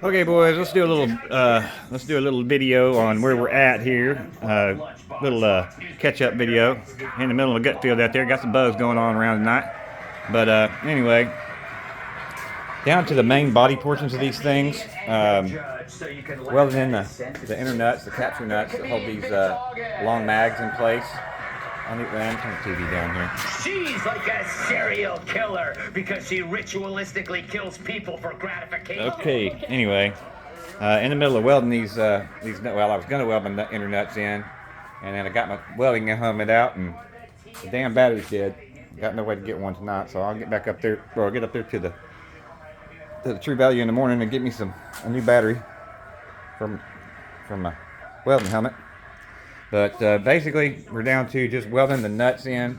Okay, boys, let's do a little video on where we're at here. Little catch-up video in the middle of a gut field out there. Got some buzz going on around tonight. But anyway, down to the main body portions of these things. Welding in the inner nuts, the capture nuts that hold these long mags in place. I need to turn the TV down here. She's like a serial killer because she ritualistically kills people for gratification. Okay, anyway, in the middle of welding these well, I was going to weld my inner nuts in, and then I got my welding helmet out, and the damn battery's dead. Got no way to get one tonight, so I'll get back up there, or I'll get up there to the True Value in the morning and get me a new battery from my welding helmet. But basically, we're down to just welding the nuts in,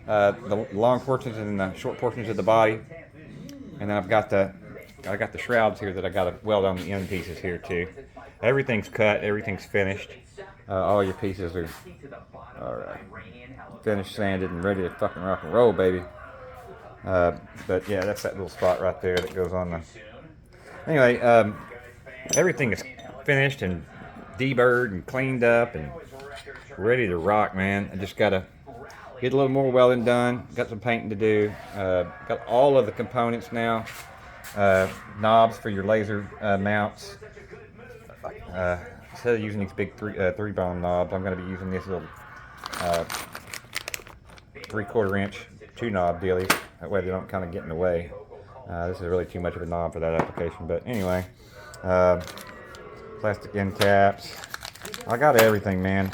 the long portions and the short portions of the body, and then I got the shrouds here that I got to weld on the end pieces here too. Everything's cut, everything's finished. All your pieces are all right, finished, sanded, and ready to fucking rock and roll, baby. But yeah, that's that little spot right there that goes on the. Anyway, everything is finished and deburred and cleaned up and ready to rock, man. I just gotta get a little more welding done. Got some painting to do. Got all of the components now. Knobs for your laser mounts. Instead of using these big three bone knobs, I'm going to be using this little 3/4 inch 2-knob dealie. That way they don't kind of get in the way. This is really too much of a knob for that application, but anyway, plastic end caps. I got everything, man.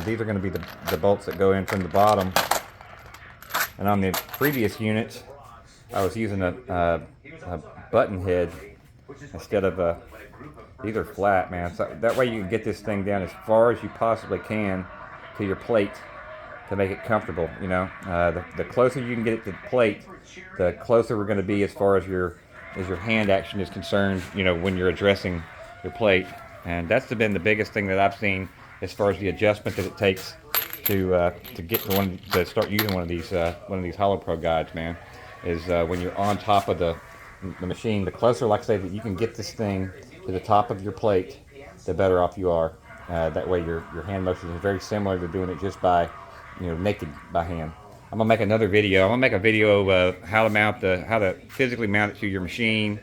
These are going to be the bolts that go in from the bottom. And on the previous units, I was using a button head instead of these are flat, man. So that way you can get this thing down as far as you possibly can to your plate to make it comfortable. You know, the closer you can get it to the plate, the closer we're going to be as far as your hand action is concerned. You know, when you're addressing your plate, and that's been the biggest thing that I've seen as far as the adjustment that it takes to get to start using one of these HollowPro guides, man. Is when you're on top of the machine, the closer, like I say, that you can get this thing to the top of your plate, the better off you are. That way your hand motion is very similar to doing it just by, naked by hand. I'm gonna make another video. I'm gonna make a video of how to physically mount it to your machine,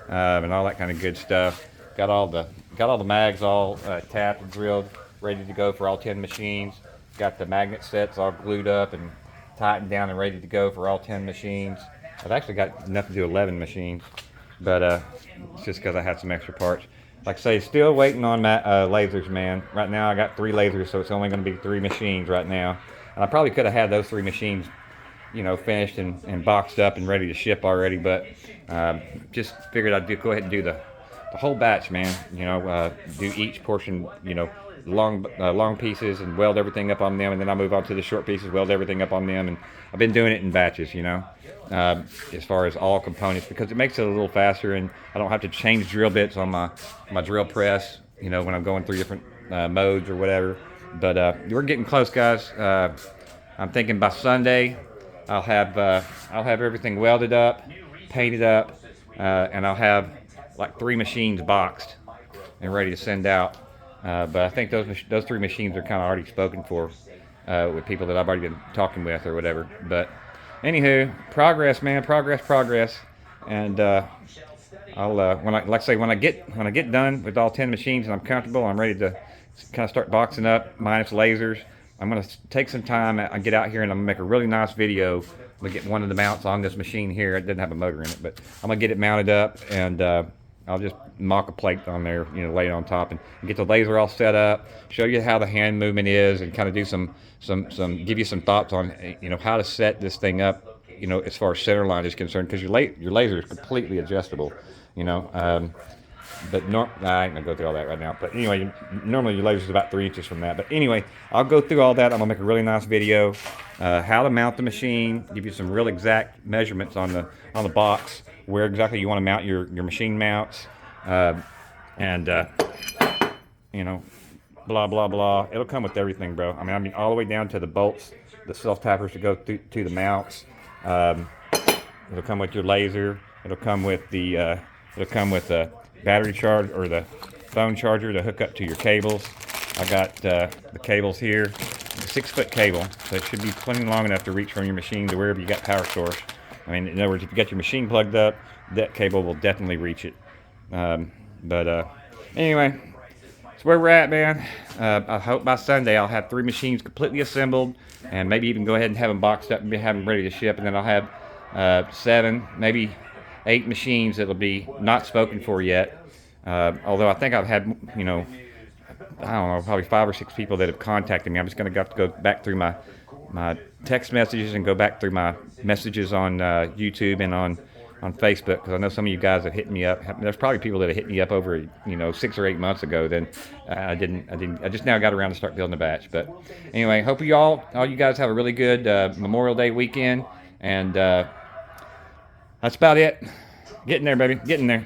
and all that kind of good stuff. Got all the mags all tapped and drilled, ready to go for all 10 machines. Got the magnet sets all glued up and tightened down and ready to go for all 10 machines. I've actually got enough to do 11 machines, but it's just because I had some extra parts. Like I say, still waiting on lasers, man. Right now I got 3 lasers, so it's only going to be 3 machines right now. And I probably could have had those 3 machines, finished and boxed up and ready to ship already, but just figured I'd go ahead and do the whole batch, man. Do each portion, long pieces and weld everything up on them, and then I move on to the short pieces, weld everything up on them, and I've been doing it in batches, as far as all components, because it makes it a little faster, and I don't have to change drill bits on my drill press, when I'm going through different modes or whatever. But we're getting close, guys. I'm thinking by Sunday I'll have everything welded up, painted up, and I'll have like 3 machines boxed and ready to send out. But I think those 3 machines are kind of already spoken for with people that I've already been talking with or whatever. But anywho, progress, man, progress. And I'll when I get done with all 10 machines and I'm comfortable, I'm ready to kind of start boxing up minus lasers. I'm gonna take some time and get out here and I'm gonna make a really nice video. I'm gonna get one of the mounts on this machine here. It doesn't have a motor in it, but I'm gonna get it mounted up, and I'll just mock a plate on there, lay it on top and get the laser all set up, show you how the hand movement is, and kind of do some give you some thoughts on, how to set this thing up, as far as center line is concerned, because your laser is completely adjustable, but I ain't gonna go through all that right now. But anyway, normally your laser is about 3 inches from that. But anyway, I'll go through all that. I'm gonna make a really nice video, how to mount the machine, give you some real exact measurements on the box, where exactly you want to mount your machine mounts, and blah blah blah. It'll come with everything, bro. I mean all the way down to the bolts, the self tappers to go to the mounts. It'll come with your laser. It'll come with the It'll come with a battery charge or the phone charger to hook up to your cables. I got the cables here, a 6-foot cable, so it should be plenty long enough to reach from your machine to wherever you got power source. I mean, in other words, if you got your machine plugged up, that cable will definitely reach it. Anyway, that's where we're at, man. I hope by Sunday I'll have 3 machines completely assembled, and maybe even go ahead and have them boxed up and have them ready to ship, and then I'll have 7, maybe 8 machines that'll be not spoken for yet. Although I think I've had, I don't know, probably 5 or 6 people that have contacted me. I'm just going to have to go back through my text messages and go back through my messages on YouTube and on Facebook, because I know some of you guys have hit me up. There's probably people that have hit me up over 6 or 8 months ago. Then I just now got around to start building a batch. But anyway, hope all you guys have a really good Memorial Day weekend, and that's about it. Getting there, baby, getting there.